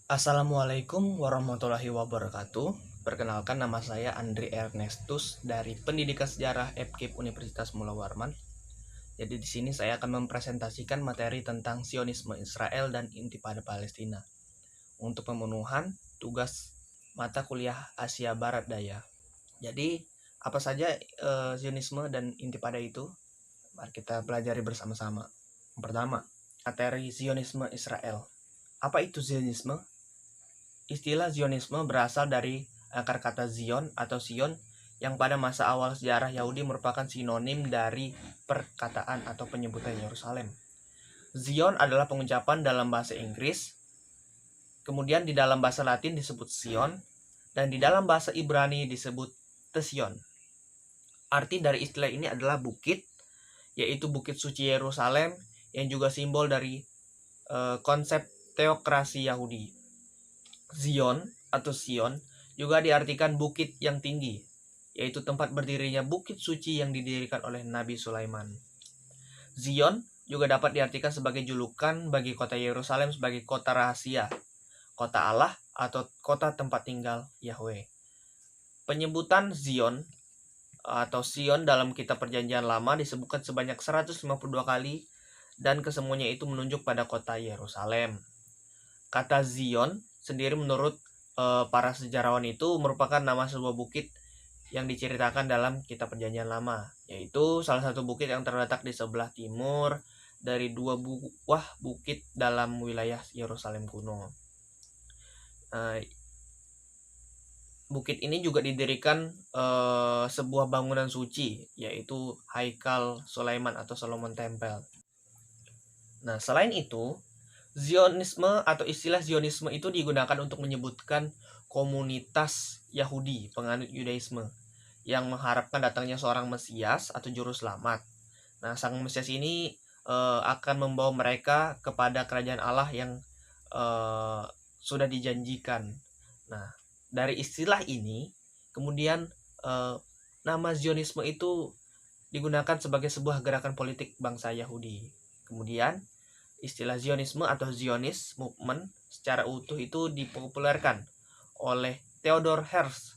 Assalamualaikum warahmatullahi wabarakatuh. Perkenalkan, nama saya Andri Ernestus dari Pendidikan Sejarah FKIP Universitas Mula Warman. Jadi di sini saya akan mempresentasikan materi tentang Zionisme Israel dan Intifada Palestina untuk pemenuhan tugas mata kuliah Asia Barat Daya. Jadi apa saja Zionisme dan Intifada itu? Mari kita pelajari bersama-sama. Yang pertama, materi Zionisme Israel. Apa itu Zionisme? Istilah Zionisme berasal dari akar kata Zion atau Sion yang pada masa awal sejarah Yahudi merupakan sinonim dari perkataan atau penyebutan Yerusalem. Zion adalah pengucapan dalam bahasa Inggris, kemudian di dalam bahasa Latin disebut Sion, dan di dalam bahasa Ibrani disebut Tesion. Arti dari istilah ini adalah bukit, yaitu bukit suci Yerusalem yang juga simbol dari konsep teokrasi Yahudi. Zion atau Sion juga diartikan bukit yang tinggi, yaitu tempat berdirinya bukit suci yang didirikan oleh Nabi Sulaiman. Zion juga dapat diartikan sebagai julukan bagi kota Yerusalem sebagai kota rahasia, kota Allah, atau kota tempat tinggal Yahweh. Penyebutan Zion atau Sion dalam kitab Perjanjian Lama disebutkan sebanyak 152 kali dan kesemuanya itu menunjuk pada kota Yerusalem. Kata Zion sendiri menurut para sejarawan itu merupakan nama sebuah bukit yang diceritakan dalam kitab Perjanjian Lama, yaitu salah satu bukit yang terletak di sebelah timur dari dua buah bukit dalam wilayah Yerusalem kuno. Bukit ini juga didirikan sebuah bangunan suci, yaitu Haikal Sulaiman atau Solomon Temple. Nah, selain itu, Zionisme atau istilah Zionisme itu digunakan untuk menyebutkan komunitas Yahudi penganut Yudaisme yang mengharapkan datangnya seorang Mesias atau juru selamat. Nah, sang Mesias ini akan membawa mereka kepada kerajaan Allah yang sudah dijanjikan. Nah, dari istilah ini kemudian nama Zionisme itu digunakan sebagai sebuah gerakan politik bangsa Yahudi. Kemudian istilah Zionisme atau Zionist Movement secara utuh itu dipopulerkan oleh Theodor Herzl,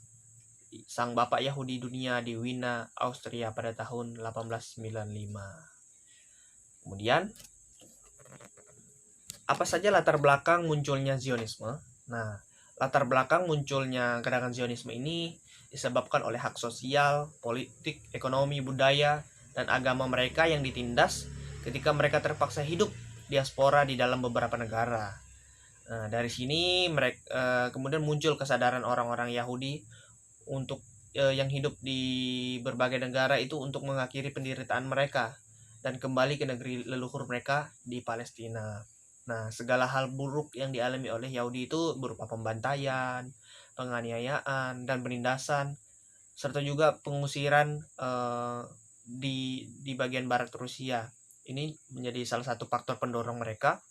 sang bapak Yahudi dunia di Wina, Austria pada tahun 1895. Kemudian, apa saja latar belakang munculnya Zionisme? Nah, latar belakang munculnya gerakan Zionisme ini disebabkan oleh hak sosial, politik, ekonomi, budaya, dan agama mereka yang ditindas ketika mereka terpaksa hidup diaspora di dalam beberapa negara. Nah, dari sini mereka kemudian muncul kesadaran orang-orang Yahudi untuk yang hidup di berbagai negara itu untuk mengakhiri penderitaan mereka dan kembali ke negeri leluhur mereka di Palestina. Nah, segala hal buruk yang dialami oleh Yahudi itu berupa pembantaian, penganiayaan, dan penindasan, serta juga pengusiran di bagian barat Rusia. Ini menjadi salah satu faktor pendorong mereka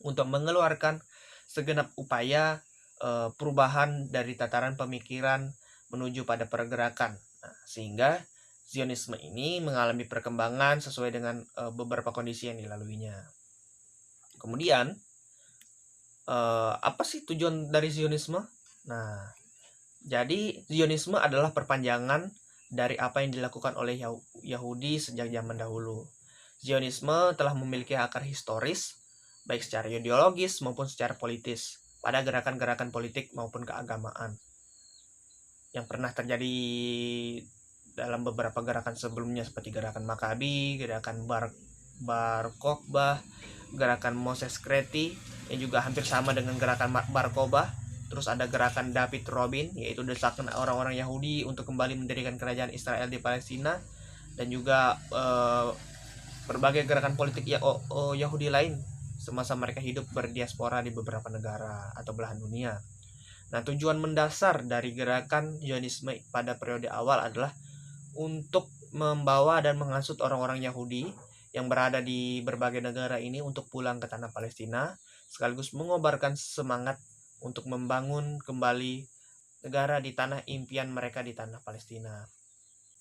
untuk mengeluarkan segenap upaya perubahan dari tataran pemikiran menuju pada pergerakan. Nah, sehingga Zionisme ini mengalami perkembangan sesuai dengan beberapa kondisi yang dilaluinya. Kemudian, apa sih tujuan dari Zionisme? Nah, jadi Zionisme adalah perpanjangan dari apa yang dilakukan oleh Yahudi sejak zaman dahulu. Zionisme telah memiliki akar historis, baik secara ideologis maupun secara politis, pada gerakan-gerakan politik maupun keagamaan yang pernah terjadi dalam beberapa gerakan sebelumnya seperti gerakan Makabi, gerakan Bar Kokhba, gerakan Moses Kreti yang juga hampir sama dengan gerakan Bar Kokhba. Terus ada gerakan David Robin, yaitu desakan orang-orang Yahudi untuk kembali mendirikan kerajaan Israel di Palestina, dan juga berbagai gerakan politik Yahudi lain semasa mereka hidup berdiaspora di beberapa negara atau belahan dunia. Nah, tujuan mendasar dari gerakan Zionisme pada periode awal adalah untuk membawa dan menghasut orang-orang Yahudi yang berada di berbagai negara ini untuk pulang ke tanah Palestina, sekaligus mengobarkan semangat untuk membangun kembali negara di tanah impian mereka di tanah Palestina.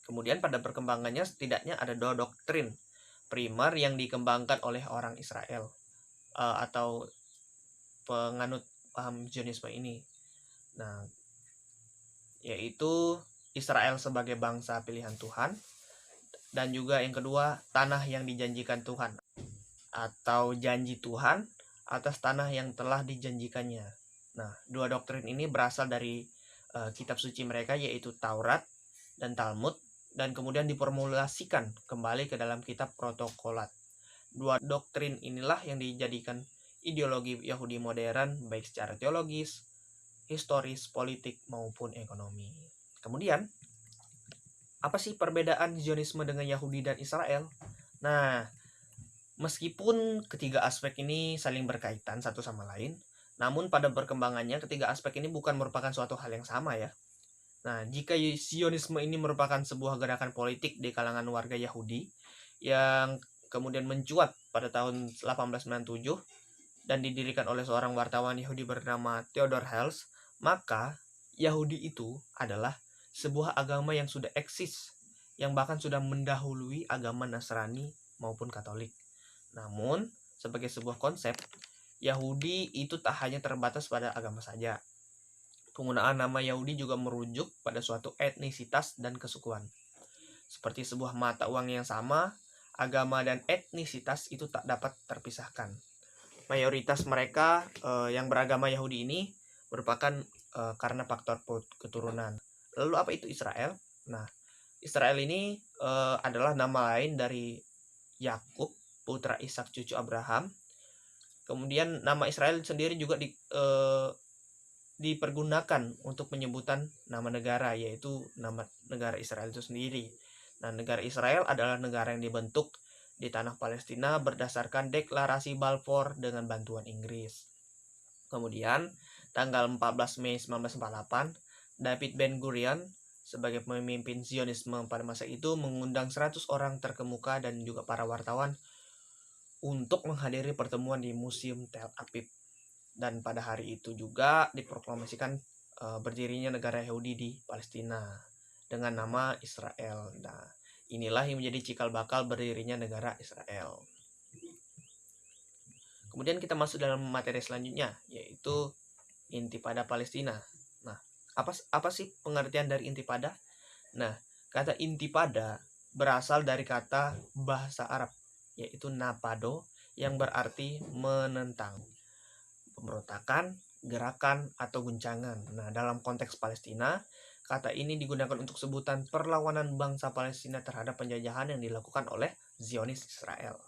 Kemudian pada perkembangannya setidaknya ada dua doktrin primer yang dikembangkan oleh orang Israel atau penganut paham Zionisme ini. Nah, yaitu Israel sebagai bangsa pilihan Tuhan, dan juga yang kedua, tanah yang dijanjikan Tuhan atau janji Tuhan atas tanah yang telah dijanjikannya. Nah, dua doktrin ini berasal dari kitab suci mereka, yaitu Taurat dan Talmud, dan kemudian diformulasikan kembali ke dalam kitab Protokolat. Dua doktrin inilah yang dijadikan ideologi Yahudi modern, baik secara teologis, historis, politik, maupun ekonomi. Kemudian, apa sih perbedaan Zionisme dengan Yahudi dan Israel? Nah, meskipun ketiga aspek ini saling berkaitan satu sama lain, namun pada perkembangannya ketiga aspek ini bukan merupakan suatu hal yang sama ya. Nah, jika Zionisme ini merupakan sebuah gerakan politik di kalangan warga Yahudi yang kemudian mencuat pada tahun 1897 dan didirikan oleh seorang wartawan Yahudi bernama Theodor Herzl, maka Yahudi itu adalah sebuah agama yang sudah eksis, yang bahkan sudah mendahului agama Nasrani maupun Katolik. Namun, sebagai sebuah konsep, Yahudi itu tak hanya terbatas pada agama saja. Penggunaan nama Yahudi juga merujuk pada suatu etnisitas dan kesukuan. Seperti sebuah mata uang yang sama, agama dan etnisitas itu tak dapat terpisahkan. Mayoritas mereka yang beragama Yahudi ini merupakan karena faktor keturunan. Lalu apa itu Israel? Nah, Israel ini adalah nama lain dari Yakub, putra Ishak cucu Abraham. Kemudian nama Israel sendiri juga dipergunakan untuk penyebutan nama negara, yaitu nama negara Israel itu sendiri. Nah, negara Israel adalah negara yang dibentuk di tanah Palestina berdasarkan deklarasi Balfour dengan bantuan Inggris. Kemudian, tanggal 14 Mei 1948, David Ben-Gurion sebagai pemimpin Zionisme pada masa itu mengundang 100 orang terkemuka dan juga para wartawan untuk menghadiri pertemuan di Museum Tel Aviv. Dan pada hari itu juga diproklamasikan berdirinya negara Yahudi di Palestina dengan nama Israel. Nah, inilah yang menjadi cikal bakal berdirinya negara Israel. Kemudian kita masuk dalam materi selanjutnya, yaitu Intifada Palestina. Nah, apa sih pengertian dari Intifada? Nah, kata Intifada berasal dari kata bahasa Arab, yaitu napado, yang berarti menentang. Pemberontakan, gerakan, atau guncangan. Nah, dalam konteks Palestina, kata ini digunakan untuk sebutan perlawanan bangsa Palestina terhadap penjajahan yang dilakukan oleh Zionis Israel.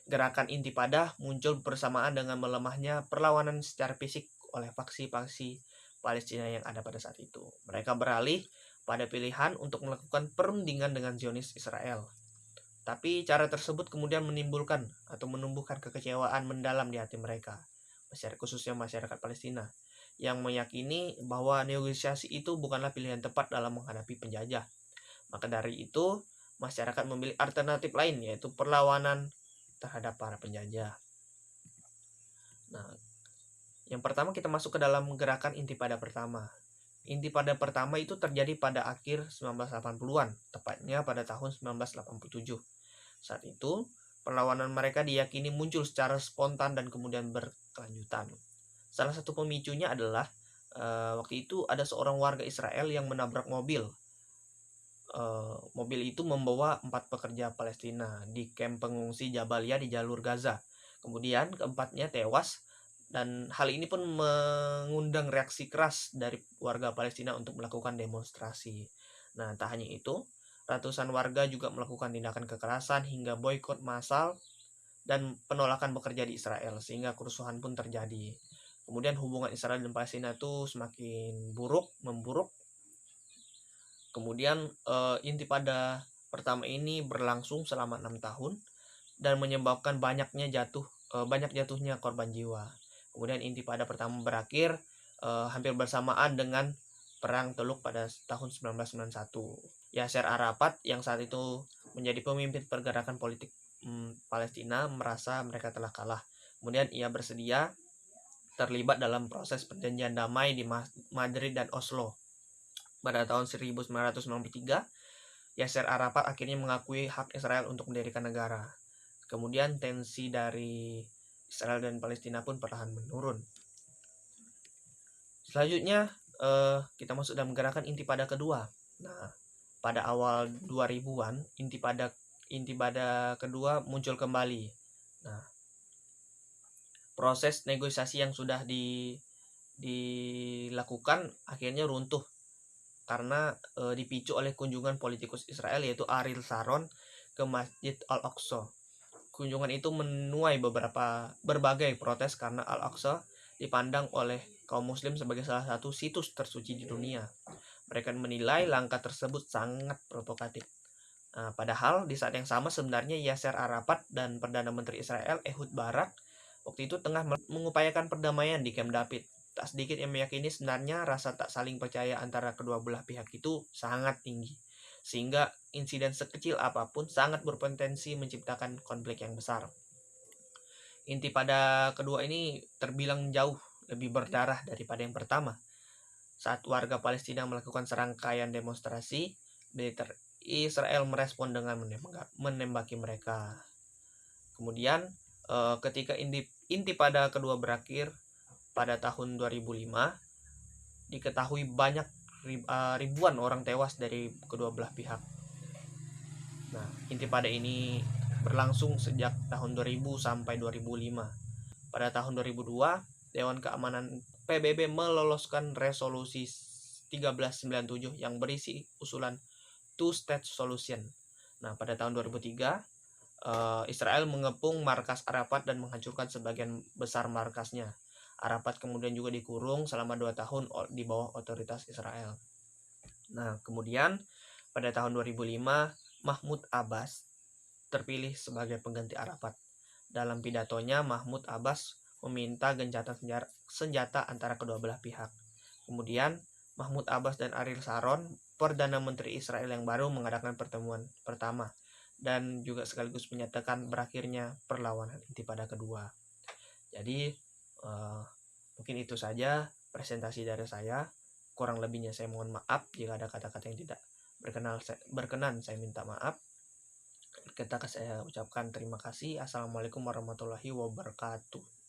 Gerakan Intifada muncul bersamaan dengan melemahnya perlawanan secara fisik oleh faksi-faksi Palestina yang ada pada saat itu. Mereka beralih pada pilihan untuk melakukan perundingan dengan Zionis Israel. Tapi cara tersebut kemudian menimbulkan atau menumbuhkan kekecewaan mendalam di hati mereka, khususnya masyarakat Palestina, yang meyakini bahwa negosiasi itu bukanlah pilihan tepat dalam menghadapi penjajah. Maka dari itu, masyarakat memilih alternatif lain, yaitu perlawanan terhadap para penjajah. Nah, yang pertama kita masuk ke dalam gerakan Intifada pertama. Intifada pertama itu terjadi pada akhir 1980-an, tepatnya pada tahun 1987. Saat itu, perlawanan mereka diyakini muncul secara spontan dan kemudian berkelanjutan. Salah satu pemicunya adalah waktu itu ada seorang warga Israel yang menabrak mobil. Mobil itu membawa 4 pekerja Palestina di kamp pengungsi Jabalia di jalur Gaza. Kemudian keempatnya tewas, dan hal ini pun mengundang reaksi keras dari warga Palestina untuk melakukan demonstrasi. Nah, tak hanya itu, ratusan warga juga melakukan tindakan kekerasan hingga boikot massal dan penolakan bekerja di Israel, sehingga kerusuhan pun terjadi. Kemudian hubungan Israel dan Palestina itu semakin memburuk. Kemudian Intifada pertama ini berlangsung selama 6 tahun dan menyebabkan banyak jatuhnya korban jiwa. Kemudian Intifada pertama berakhir hampir bersamaan dengan Perang Teluk pada tahun 1991. Yasser Arafat yang saat itu menjadi pemimpin pergerakan politik Palestina merasa mereka telah kalah. Kemudian ia bersedia terlibat dalam proses perjanjian damai di Madrid dan Oslo. Pada tahun 1993, Yasser Arafat akhirnya mengakui hak Israel untuk mendirikan negara. Kemudian tensi dari Israel dan Palestina pun perlahan menurun. Selanjutnya kita masuk dalam gerakan Intifada kedua. Nah, pada awal 2000-an Intifada kedua muncul kembali. Nah, proses negosiasi yang sudah dilakukan akhirnya runtuh karena dipicu oleh kunjungan politikus Israel yaitu Ariel Sharon ke Masjid Al-Aqsa. Kunjungan itu menuai berbagai protes karena Al-Aqsa dipandang oleh kaum muslim sebagai salah satu situs tersuci di dunia. Mereka menilai langkah tersebut sangat provokatif. Nah, padahal di saat yang sama sebenarnya Yasser Arafat dan Perdana Menteri Israel Ehud Barak waktu itu tengah mengupayakan perdamaian di Camp David. Tak sedikit yang meyakini sebenarnya rasa tak saling percaya antara kedua belah pihak itu sangat tinggi, sehingga insiden sekecil apapun sangat berpotensi menciptakan konflik yang besar. Intifada kedua ini terbilang jauh lebih berdarah daripada yang pertama. Saat warga Palestina melakukan serangkaian demonstrasi, militer Israel merespon dengan menembaki mereka. Kemudian ketika Intifada kedua berakhir pada tahun 2005, diketahui banyak ribuan orang tewas dari kedua belah pihak. Nah, Intifada ini berlangsung sejak tahun 2000 sampai 2005. Pada tahun 2002, Dewan Keamanan PBB meloloskan resolusi 1397 yang berisi usulan two-state solution. Nah, pada tahun 2003, Israel mengepung markas Arafat dan menghancurkan sebagian besar markasnya. Arafat kemudian juga dikurung selama 2 tahun di bawah otoritas Israel. Nah, kemudian pada tahun 2005, Mahmud Abbas terpilih sebagai pengganti Arafat. Dalam pidatonya, Mahmud Abbas meminta gencatan senjata antara kedua belah pihak. Kemudian, Mahmud Abbas dan Ariel Sharon, Perdana Menteri Israel yang baru, mengadakan pertemuan pertama dan juga sekaligus menyatakan berakhirnya perlawanan Intifada kedua. Jadi mungkin itu saja presentasi dari saya. Kurang lebihnya saya mohon maaf jika ada kata-kata yang tidak berkenan, saya minta maaf. Kita saya ucapkan terima kasih. Assalamualaikum warahmatullahi wabarakatuh.